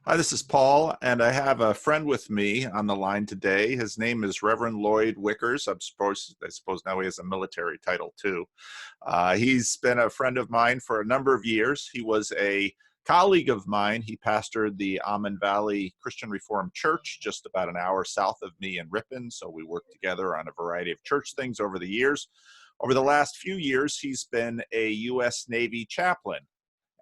Hi, this is Paul, and I have a friend with me on the line today. His name is Reverend Lloyd Wickers. I suppose now he has a military title too. He's been a friend of mine for a number of years. He was a colleague of mine. He pastored the Almond Valley Christian Reformed Church just about an hour south of me in Ripon, so we worked together on a variety of church things over the years. Over the last few years, he's been a U.S. Navy chaplain,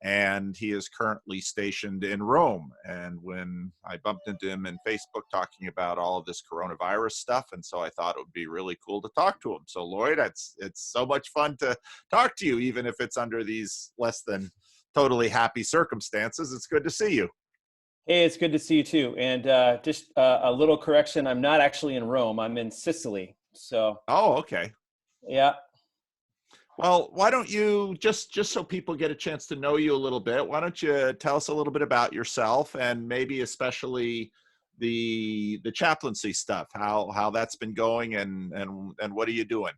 and he is currently stationed in Rome. And when I bumped into him in Facebook talking about all of this coronavirus stuff, and so I thought it would be really cool to talk to him. So Lloyd, it's so much fun to talk to you, even if it's under these less than totally happy circumstances. It's good to see you. Hey, it's good to see you too. And just a little correction, I'm not actually in Rome. I'm in Sicily. So, Oh, okay. yeah. Well, why don't you just so people get a chance to know you a little bit, why don't you tell us a little bit about yourself, and maybe especially the chaplaincy stuff, how that's been going, and what are you doing?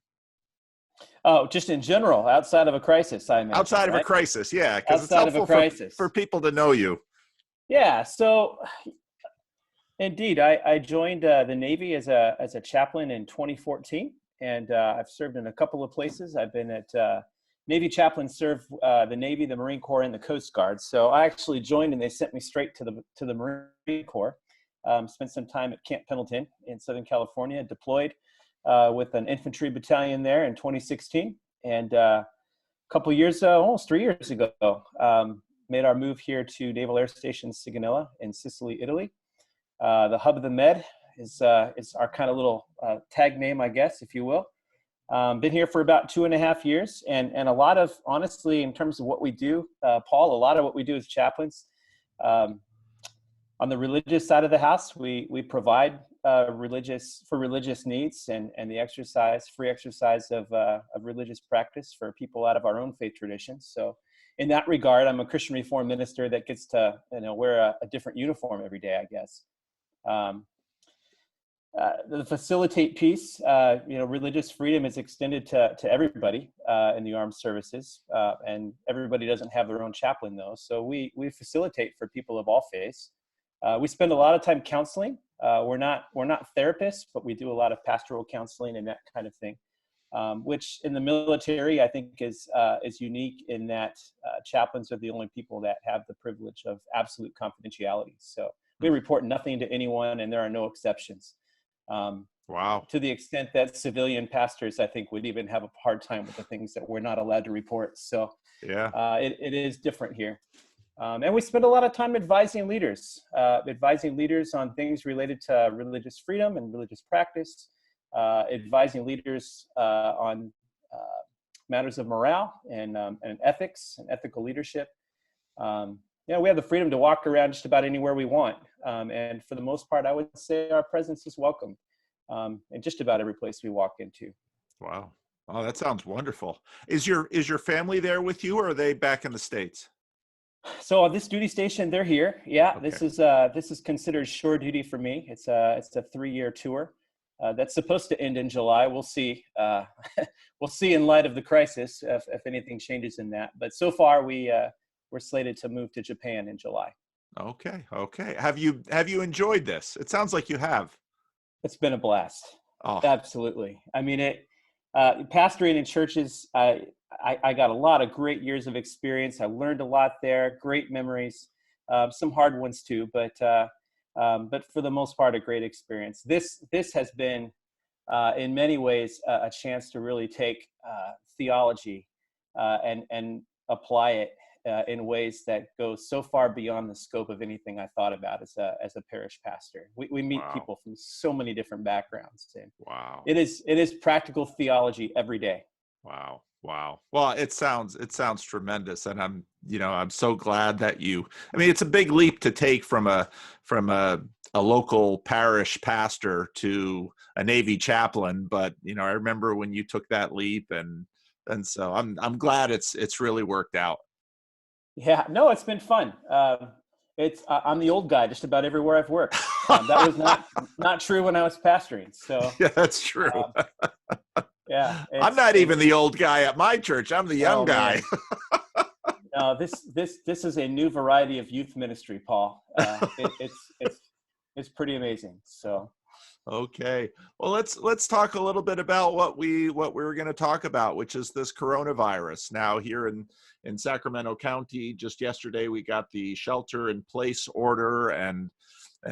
Oh, just in general, outside of a crisis, I imagine, Outside of a right? crisis, yeah, because it's Outside of a helpful for crisis. people to know you. Yeah. So, indeed, I joined the Navy as a chaplain in 2014, and I've served in a couple of places. I've been at Navy chaplains serve the Navy, the Marine Corps, and the Coast Guard. So I actually joined, and they sent me straight to the Marine Corps. Spent some time at Camp Pendleton in Southern California, deployed with an infantry battalion there in 2016, and a couple of years, almost 3 years ago, made our move here to Naval Air Station Sigonella in Sicily, Italy. The hub of the Med is our kind of little tag name, I guess, if you will. Been here for about 2.5 years, and a lot of, honestly, in terms of what we do, Paul, a lot of what we do as chaplains, on the religious side of the house, we provide religious needs and the free exercise of religious practice for people out of our own faith traditions. So in that regard, I'm a Christian Reformed minister that gets to wear a different uniform every day, I guess. The facilitate piece, religious freedom is extended to everybody in the armed services, and everybody doesn't have their own chaplain though. So we facilitate for people of all faiths. We spend a lot of time counseling. We're not therapists, but we do a lot of pastoral counseling and that kind of thing, which in the military I think is unique in that chaplains are the only people that have the privilege of absolute confidentiality. So we report nothing to anyone, and there are no exceptions. Wow. To the extent that civilian pastors, I think, would even have a hard time with the things that we're not allowed to report. So Yeah. It is different here. And we spend a lot of time advising leaders on things related to religious freedom and religious practice, advising leaders on matters of morale and ethics and ethical leadership. We have the freedom to walk around just about anywhere we want. And for the most part, I would say our presence is welcome in just about every place we walk into. Wow. Oh, that sounds wonderful. Is your Yeah. family there with you, or are they back in the States? So on this duty station, they're here. Yeah, Okay. this is considered shore duty for me. It's a 3-year tour that's supposed to end in July. We'll see. We'll see in light of the crisis if anything changes in that. But so far, we're slated to move to Japan in July. Okay. Okay. Have you enjoyed this? It sounds like you have. It's been a blast. Oh, Absolutely. I mean, pastoring in churches, I got a lot of great years of experience. I learned a lot there, great memories, some hard ones too, but for the most part, a great experience. This has been, in many ways, a chance to really take theology and apply it in ways that go so far beyond the scope of anything I thought about as a parish pastor. We meet wow. people from so many different backgrounds, and Wow. it is practical theology every day. Wow. Wow. Well, it sounds tremendous. And I'm so glad that it's a big leap to take from a local parish pastor to a Navy chaplain. But, I remember when you took that leap, and so I'm glad it's really worked out. Yeah, no, it's been fun. I'm the old guy just about everywhere I've worked. That was not true when I was pastoring. So Yeah, that's true. Yeah, I'm not even the old guy at my church. I'm the young guy. No, this is a new variety of youth ministry, Paul. It's pretty amazing. So. Okay. Well, let's talk a little bit about what we were going to talk about, which is this coronavirus. Now, here in Sacramento County, just yesterday we got the shelter in place order, and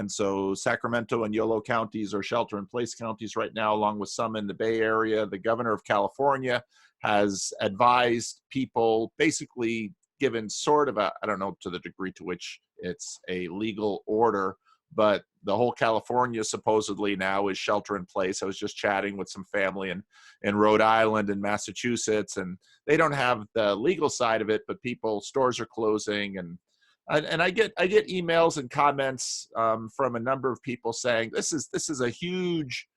so Sacramento and Yolo counties are shelter in place counties right now, along with some in the Bay Area. The governor of California has advised people, basically given sort of a, I don't know to the degree to which it's a legal order, but the whole California supposedly now is shelter in place. I was just chatting with some family in Rhode Island and Massachusetts, and they don't have the legal side of it, but stores are closing, and I get emails and comments from a number of people saying this is a huge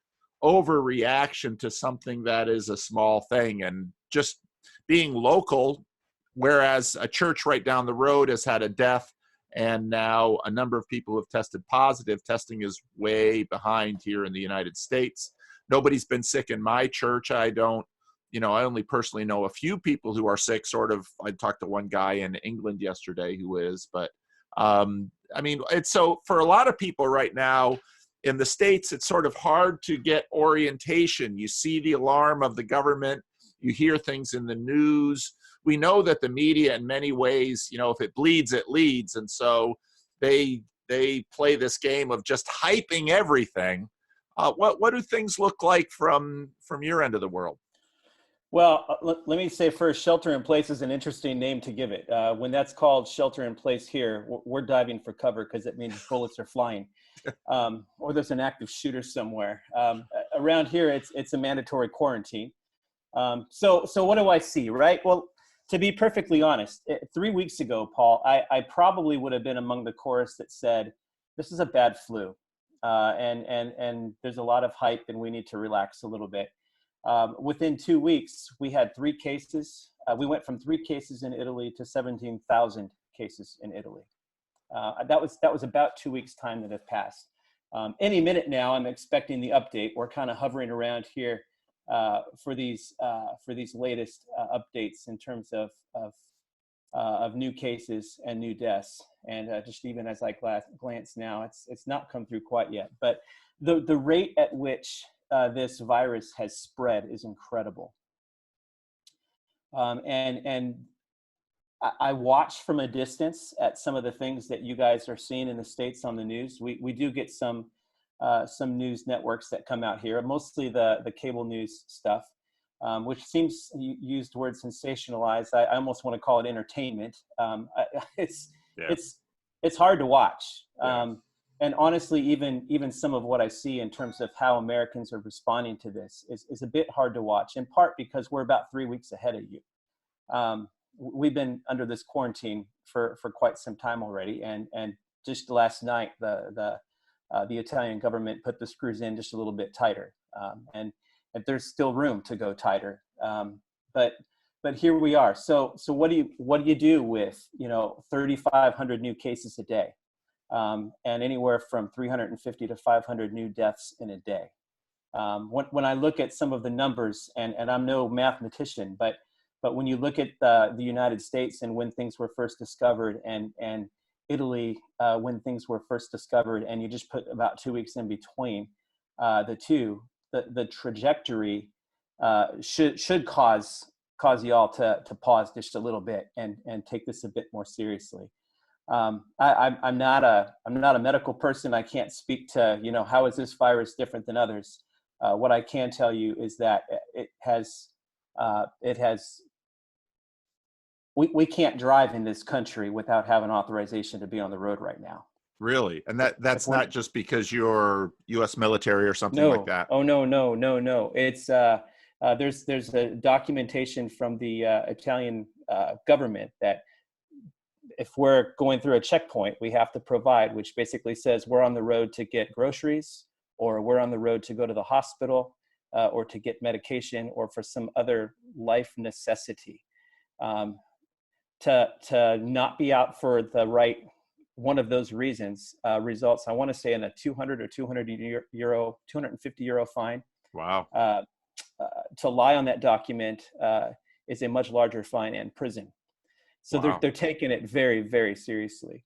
overreaction to something that is a small thing, and just being local, whereas a church right down the road has had a death. And now a number of people have tested positive. Testing is way behind here in the United States. Nobody's been sick in my church. I only personally know a few people who are sick, sort of. I talked to one guy in England yesterday who is, but it's so for a lot of people right now in the States, it's sort of hard to get orientation. You see the alarm of the government, you hear things in the news. We know that the media in many ways, if it bleeds, it leads. And so they play this game of just hyping everything. What do things look like from your end of the world? Well, let me say first, shelter in place is an interesting name to give it. When that's called shelter in place here, we're diving for cover because it means bullets are flying, or there's an active shooter somewhere. Around here, it's a mandatory quarantine. So what do I see, right? Well, to be perfectly honest, 3 weeks ago, Paul, I probably would have been among the chorus that said, this is a bad flu, and there's a lot of hype and we need to relax a little bit. Within 2 weeks, we had 3 cases. We went from 3 cases in Italy to 17,000 cases in Italy. That was about 2 weeks' time that have passed. Any minute now, I'm expecting the update. We're kind of hovering around here for these latest updates in terms of new cases and new deaths. And just even as I glance now, it's not come through quite yet. But the rate at which this virus has spread is incredible. And I watch from a distance at some of the things that you guys are seeing in the States on the news. We do get some news networks that come out here, mostly the cable news stuff, which seems, you used the word sensationalized. I almost want to call it entertainment. It's hard to watch. And honestly, even some of what I see in terms of how Americans are responding to this is a bit hard to watch, in part because we're about 3 weeks ahead of you. We've been under this quarantine for quite some time already. And just last night, the Italian government put the screws in just a little bit tighter. And there's still room to go tighter. But here we are. So what do you do with 3,500 new cases a day? And anywhere from 350 to 500 new deaths in a day. When I look at some of the numbers, and I'm no mathematician, but when you look at the United States and when things were first discovered, and Italy when things were first discovered, and you just put about 2 weeks in between the two, the trajectory should cause y'all to pause just a little bit and take this a bit more seriously. I'm not a medical person. I can't speak to how is this virus different than others. What I can tell you is that we can't drive in this country without having authorization to be on the road right now. Really? And that's not just because you're U.S. military or something like that? Oh, no. It's there's a documentation from the Italian government that if we're going through a checkpoint, we have to provide, which basically says we're on the road to get groceries, or we're on the road to go to the hospital, or to get medication, or for some other life necessity. To not be out for the right one of those reasons results, I want to say, in a 200 or 250 euro fine. Wow. To lie on that document is a much larger fine and prison. So Wow. they're taking it very, very seriously.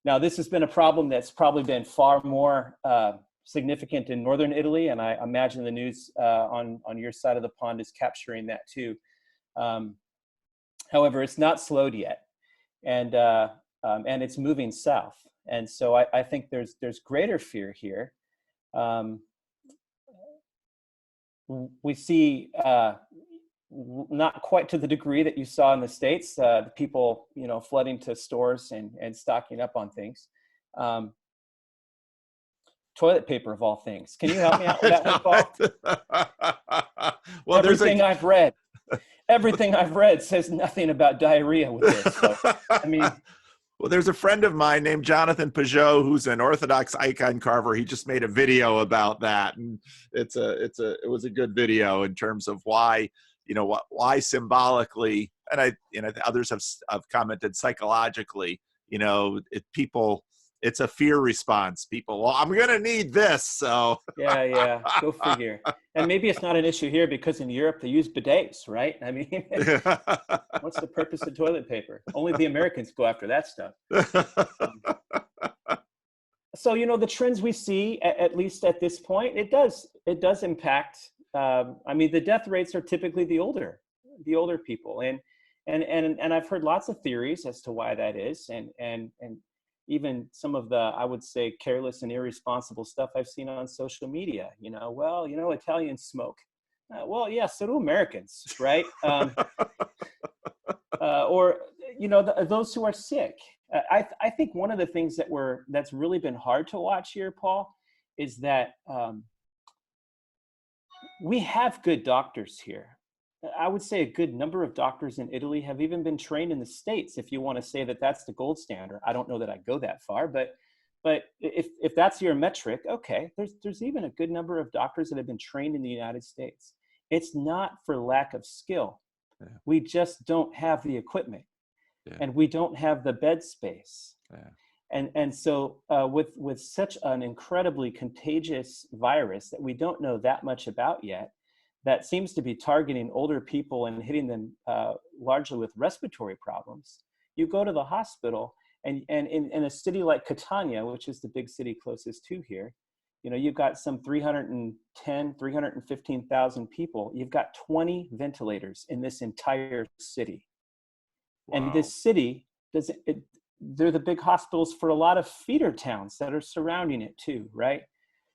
Now, this has been a problem that's probably been far more significant in northern Italy, and I imagine the news on your side of the pond is capturing that too. However, it's not slowed yet, and it's moving south. And so I think there's greater fear here. We see not quite to the degree that you saw in the States, the people, flooding to stores and stocking up on things. Toilet paper of all things. Can you help me out with that one, Paul? Well, Everything I've read says nothing about diarrhea with this. So, I mean, well, there's a friend of mine named Jonathan Peugeot, who's an Orthodox icon carver. He just made a video about that, and it was a good video in terms of why, why symbolically, and others have commented psychologically, it's a fear response. People, well, I'm going to need this. So yeah, go figure. And maybe it's not an issue here because in Europe they use bidets, right? I mean, what's the purpose of toilet paper? Only the Americans go after that stuff. So, the trends we see, at least at this point, it does impact. I mean, the death rates are typically the older people, and I've heard lots of theories as to why that is, and even some of the, I would say, careless and irresponsible stuff I've seen on social media. Italians smoke. Well, yeah, so do Americans, right? Or those who are sick. I think one of the things that's really been hard to watch here, Paul, is that we have good doctors here. I would say a good number of doctors in Italy have even been trained in the States, if you want to say that that's the gold standard. I don't know that I go that far, but if that's your metric, okay, there's even a good number of doctors that have been trained in the United States. It's not for lack of skill. Yeah. We just don't have the equipment, and we don't have the bed space. Yeah. And so with such an incredibly contagious virus that we don't know that much about yet, that seems to be targeting older people and hitting them largely with respiratory problems, you go to the hospital, and in a city like Catania, which is the big city closest to here, you've got some 315,000 people. You've got 20 ventilators in this entire city. Wow. And this city, they're the big hospitals for a lot of feeder towns that are surrounding it too, right?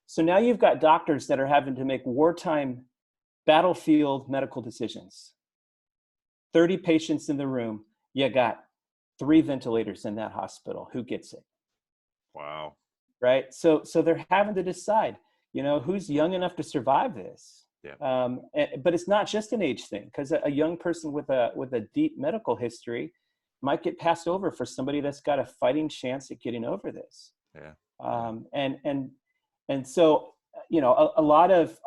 So now you've got doctors that are having to make wartime battlefield medical decisions. 30 patients in the room, you got 3 ventilators in that hospital. Who gets it? Wow. Right? So they're having to decide, who's young enough to survive this. Yeah. But it's not just an age thing, because a young person with a deep medical history might get passed over for somebody that's got a fighting chance at getting over this. Yeah. And so, a lot of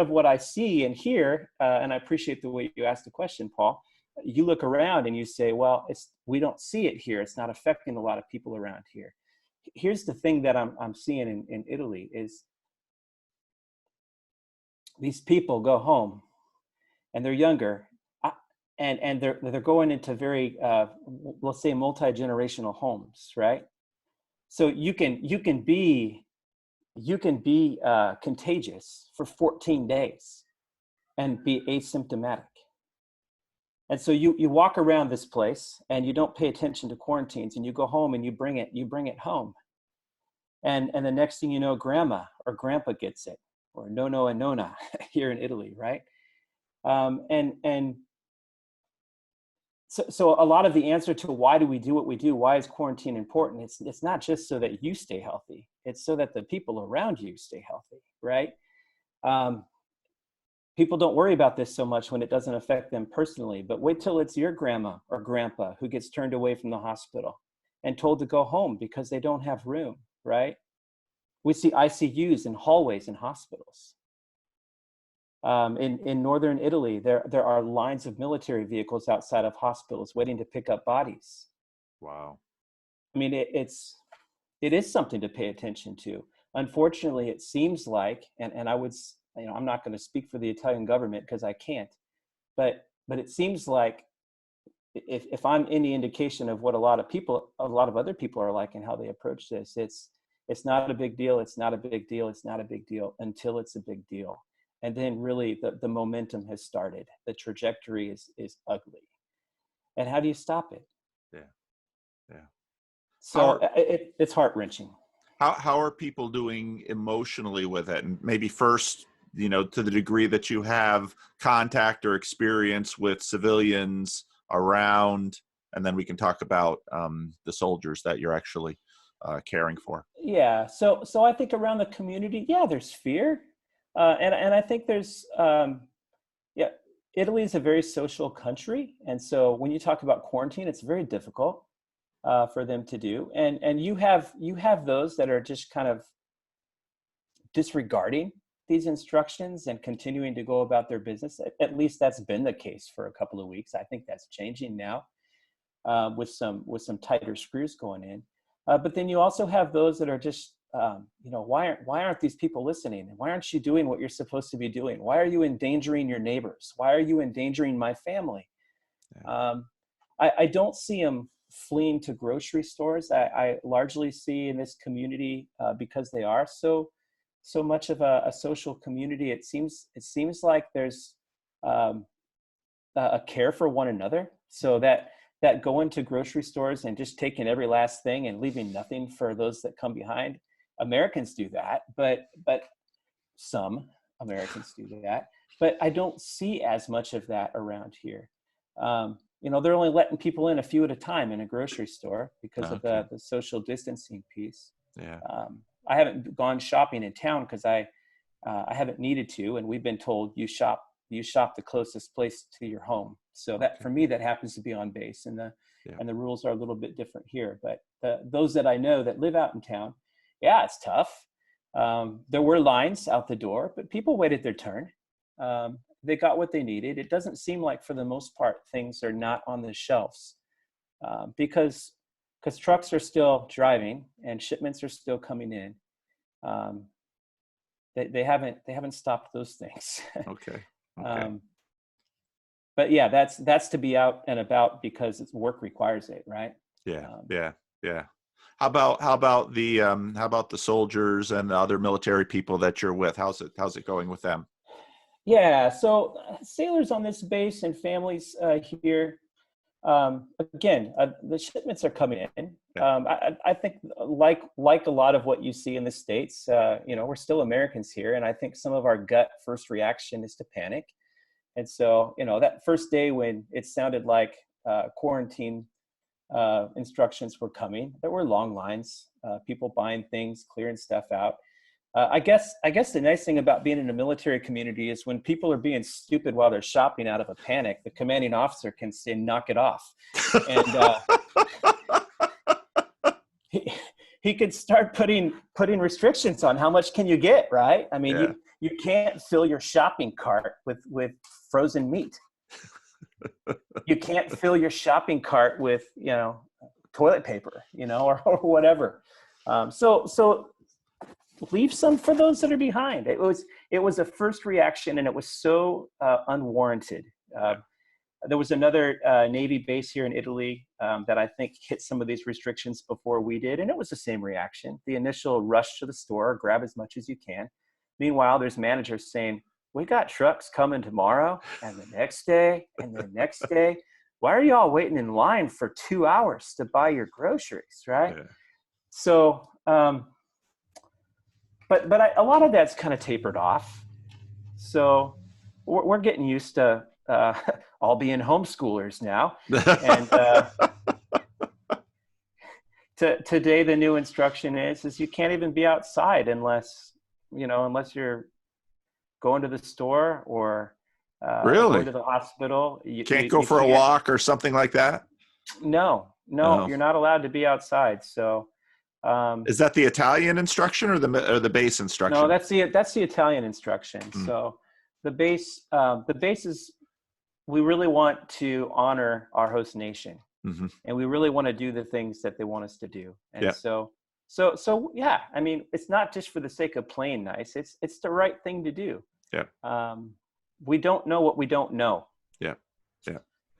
what I see and hear, and I appreciate the way you asked the question, Paul, you look around and you say, well, we don't see it here. It's not affecting a lot of people around here. Here's the thing that I'm seeing in Italy is these people go home and they're younger, and they're going into very, let's say, multi-generational homes, right? So you can be contagious for 14 days and be asymptomatic. And so you walk around this place and you don't pay attention to quarantines, and you go home and you bring it home. And the next thing you know, grandma or grandpa gets it, or nonno and nonna here in Italy, right? So a lot of the answer to why do we do what we do, why is quarantine important? It's not just so that you stay healthy. It's so that the people around you stay healthy, right? People don't worry about this so much when it doesn't affect them personally, but wait till it's your grandma or grandpa who gets turned away from the hospital and told to go home because they don't have room, right? We see ICUs in hallways in hospitals. In northern Italy, there are lines of military vehicles outside of hospitals waiting to pick up bodies. Wow. I mean, it is something to pay attention to. Unfortunately, it seems like, and I would, I'm not going to speak for the Italian government because I can't, but it seems like if I'm any indication of what a lot of other people are like and how they approach this, it's not a big deal. It's not a big deal. It's not a big deal until it's a big deal. And then really the momentum has started. The trajectory is ugly. And how do you stop it? Yeah. Yeah. So it's heart-wrenching. How are people doing emotionally with it? And maybe first, to the degree that you have contact or experience with civilians around, and then we can talk about the soldiers that you're actually caring for. Yeah. So I think around the community, there's fear. And I think there's, Italy is a very social country. And so when you talk about quarantine, it's very difficult for them to do. And you have those that are just kind of disregarding these instructions and continuing to go about their business. At least that's been the case for a couple of weeks. I think that's changing now with some tighter screws going in. But then you also have those that are just, why aren't these people listening? Why aren't you doing what you're supposed to be doing? Why are you endangering your neighbors? Why are you endangering my family? Yeah. I don't see them fleeing to grocery stores. I largely see in this community, because they are so much of a social community, it seems like there's a care for one another. So that going to grocery stores and just taking every last thing and leaving nothing for those that come behind. Americans do that, but some Americans do that. But I don't see as much of that around here. They're only letting people in a few at a time in a grocery store because of the social distancing piece. Yeah. I haven't gone shopping in town because I haven't needed to, and we've been told you shop the closest place to your home. So that for me, that happens to be on base, and the rules are a little bit different here. But those that I know that live out in town, it's tough. There were lines out the door, but people waited their turn. They got what they needed. It doesn't seem like, for the most part, things are not on the shelves because trucks are still driving and shipments are still coming in. They haven't stopped those things. Okay. But that's to be out and about because it's work requires it, right? Yeah. How about the soldiers and the other military people that you're with? How's it going with them? Yeah, so sailors on this base and families here, again, the shipments are coming in. I think like a lot of what you see in the States, we're still Americans here, and I think some of our gut first reaction is to panic. And so, that first day when it sounded like quarantine instructions were coming, there were long lines, people buying things, clearing stuff out. I guess the nice thing about being in a military community is when people are being stupid while they're shopping out of a panic, the commanding officer can say, knock it off. And he could start putting restrictions on how much can you get, right? I mean, you can't fill your shopping cart with frozen meat. You can't fill your shopping cart with, toilet paper, or whatever. So leave some for those that are behind. It was a first reaction, and it was so unwarranted. There was another Navy base here in Italy that I think hit some of these restrictions before we did, and it was the same reaction. The initial rush to the store, grab as much as you can. Meanwhile, there's managers saying, we got trucks coming tomorrow and the next day and the next day. Why are you all waiting in line for 2 hours to buy your groceries, right? Yeah. So, but a lot of that's kind of tapered off. So we're getting used to all being homeschoolers now. And today the new instruction is you can't even be outside unless you're going to the store or really? going to the hospital. You can't go for a walk or something like that? No, you're not allowed to be outside. So is that the Italian instruction or the base instruction? No, that's the Italian instruction. So the base is, we really want to honor our host nation, and we really want to do the things that they want us to do. And so yeah, I mean, it's not just for the sake of playing nice. It's the right thing to do. Yeah. We don't know what we don't know. Yeah.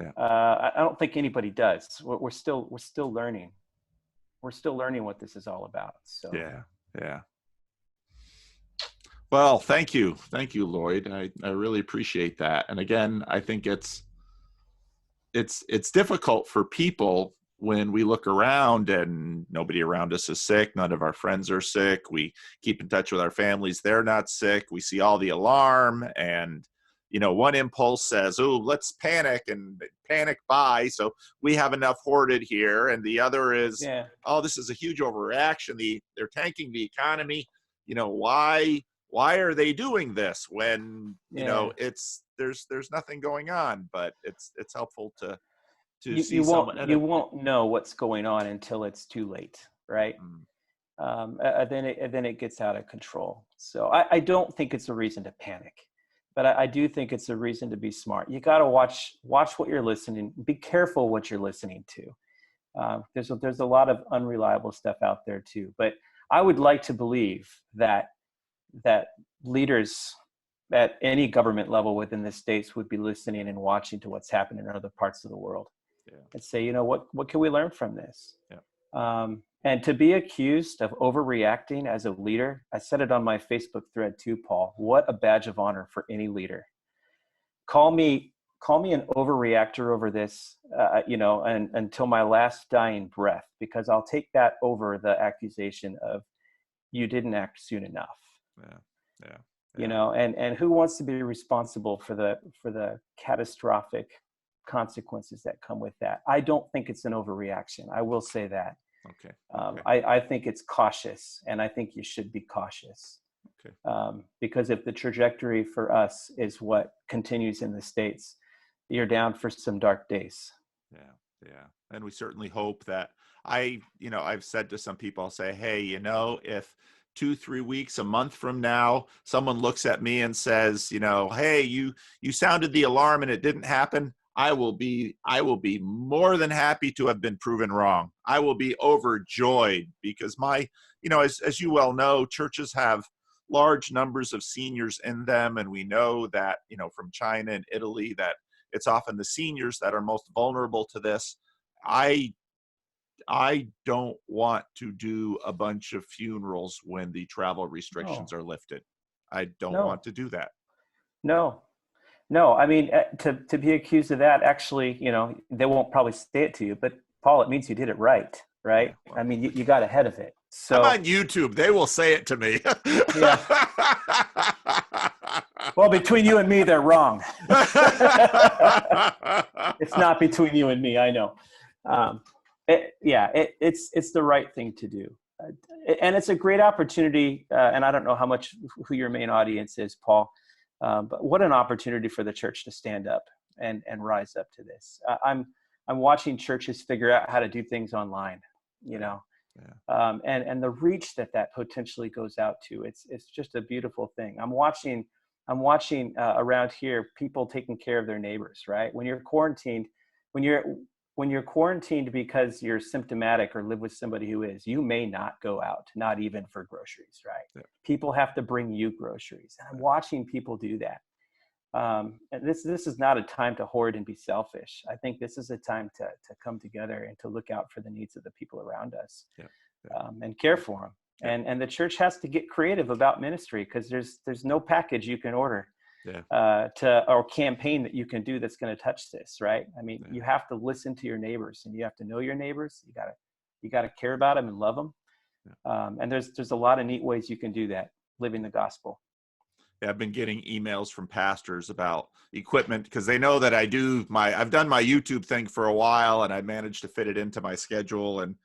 Yeah. I don't think anybody does. We're still learning. We're still learning what this is all about. So Yeah. Yeah. Well, thank you. Thank you, Lloyd. I really appreciate that. And again, I think it's difficult for people when we look around and nobody around us is sick. None of our friends are sick. We keep in touch with our families. They're not sick. We see all the alarm, and, one impulse says, oh, let's panic and panic buy. So we have enough hoarded here. And the other is, yeah, oh, this is a huge overreaction. They're tanking the economy. Why are they doing this when, yeah. there's nothing going on? But it's helpful to You see someone. you won't know what's going on until it's too late, right? Mm, Then it gets out of control. So I don't think it's a reason to panic, but I do think it's a reason to be smart. You got to watch what you're listening. Be careful what you're listening to. There's a lot of unreliable stuff out there too. But I would like to believe that leaders at any government level within the states would be listening and watching to what's happening in other parts of the world, and say, what can we learn from this? Yeah. And to be accused of overreacting as a leader, I said it on my Facebook thread too, Paul. What a badge of honor for any leader. Call me an overreactor over this, and until my last dying breath, because I'll take that over the accusation of you didn't act soon enough. Yeah. And who wants to be responsible for the catastrophic consequences that come with that? I don't think it's an overreaction. I will say that. Okay. I think it's cautious, and I think you should be cautious. Okay. Because if the trajectory for us is what continues in the States, you're down for some dark days. Yeah. And we certainly hope that I've said to some people, I'll say, hey, if 2-3 weeks, a month from now, someone looks at me and says, hey, you sounded the alarm and it didn't happen, I will be more than happy to have been proven wrong. I will be overjoyed, because as you well know, churches have large numbers of seniors in them. And we know that, from China and Italy, that it's often the seniors that are most vulnerable to this. I don't want to do a bunch of funerals when the travel restrictions are lifted. I don't want to do that. No. I mean, to be accused of that, actually, they won't probably say it to you, but Paul, it means you did it right? Yeah, well, I mean, you got ahead of it. So I'm on YouTube. They will say it to me. Yeah. Well, between you and me, they're wrong. It's not between you and me. I know. It's the right thing to do. And it's a great opportunity. And I don't know who your main audience is, Paul, but what an opportunity for the church to stand up and rise up to this. I'm watching churches figure out how to do things online, and the reach that potentially goes out to, it's just a beautiful thing. I'm watching around here, people taking care of their neighbors, right? When you're quarantined, when you're quarantined because you're symptomatic or live with somebody who is, you may not go out, not even for groceries, right? Yeah. People have to bring you groceries. And I'm watching people do that. And this is not a time to hoard and be selfish. I think this is a time to come together and to look out for the needs of the people around us, and care for them. Yeah. And the church has to get creative about ministry, because there's no package you can order or campaign that you can do that's going to touch this, right? I mean, you have to listen to your neighbors, and you have to know your neighbors. You gotta care about them and love them. And there's a lot of neat ways you can do that, living the gospel. Yeah, I've been getting emails from pastors about equipment, because they know that I've done my YouTube thing for a while, and I managed to fit it into my schedule. And,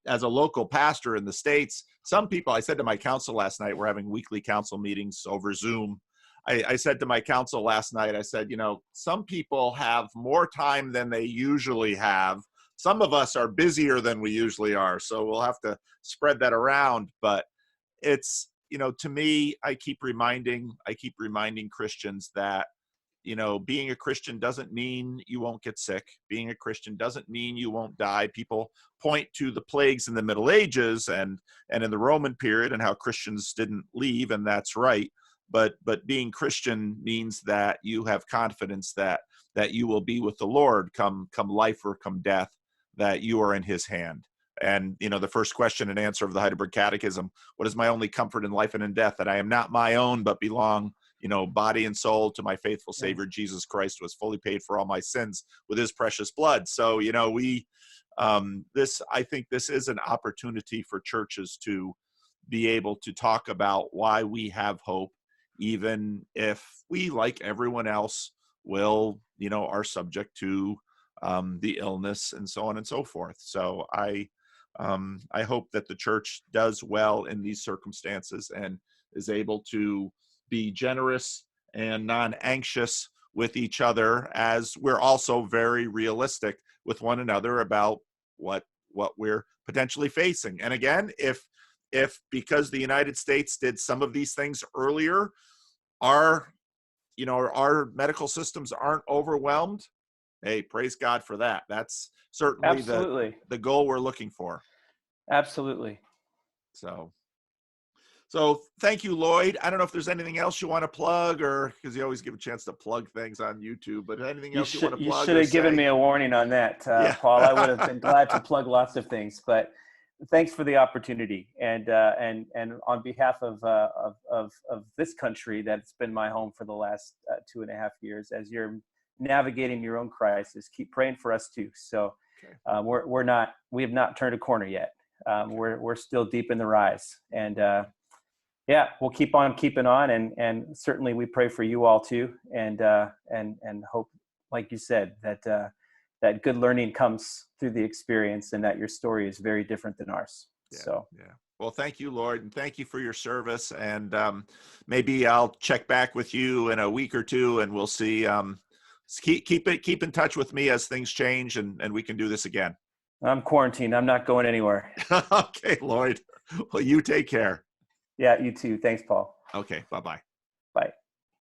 as a local pastor in the States, some people, I said to my council last night, we're having weekly council meetings over Zoom. I said to my council last night, I said, some people have more time than they usually have. Some of us are busier than we usually are. So we'll have to spread that around. But it's, to me, I keep reminding Christians that, being a Christian doesn't mean you won't get sick. Being a Christian doesn't mean you won't die. People point to the plagues in the Middle Ages and in the Roman period and how Christians didn't leave, and that's right. but being Christian means that you have confidence that you will be with the Lord come life or come death, that you are in his hand. And, the first question and answer of the Heidelberg Catechism, what is my only comfort in life and in death? That I am not my own, but belong, body and soul to my faithful Savior, Jesus Christ, who has fully paid for all my sins with his precious blood. So, I think this is an opportunity for churches to be able to talk about why we have hope, even if we, like everyone else, are subject to the illness and so on and so forth. So I hope that the church does well in these circumstances and is able to be generous and non-anxious with each other, as we're also very realistic with one another about what we're potentially facing. And again, if because the United States did some of these things earlier, our medical systems aren't overwhelmed, hey, praise God for that. That's certainly Absolutely. the goal we're looking for. Absolutely. So thank you, Lloyd. I don't know if there's anything else you want to plug, or because you always give a chance to plug things on YouTube, but anything else you want to plug? You should have given me a warning on that, Yeah. Paul. I would have been glad to plug lots of things, but thanks for the opportunity. And on behalf of this country that's been my home for the last 2.5 years, as you're navigating your own crisis, keep praying for us too. So we have not turned a corner yet. We're still deep in the rise, and we'll keep on keeping on, and certainly we pray for you all too, and hope, like you said, that good learning comes through the experience, and that your story is very different than ours. Well, thank you, Lord, and thank you for your service. And maybe I'll check back with you in a week or two, and we'll see. Keep in touch with me as things change, and we can do this again. I'm quarantined. I'm not going anywhere. Okay, Lloyd. Well, you take care. Yeah, you too. Thanks, Paul. Okay, bye-bye. Bye.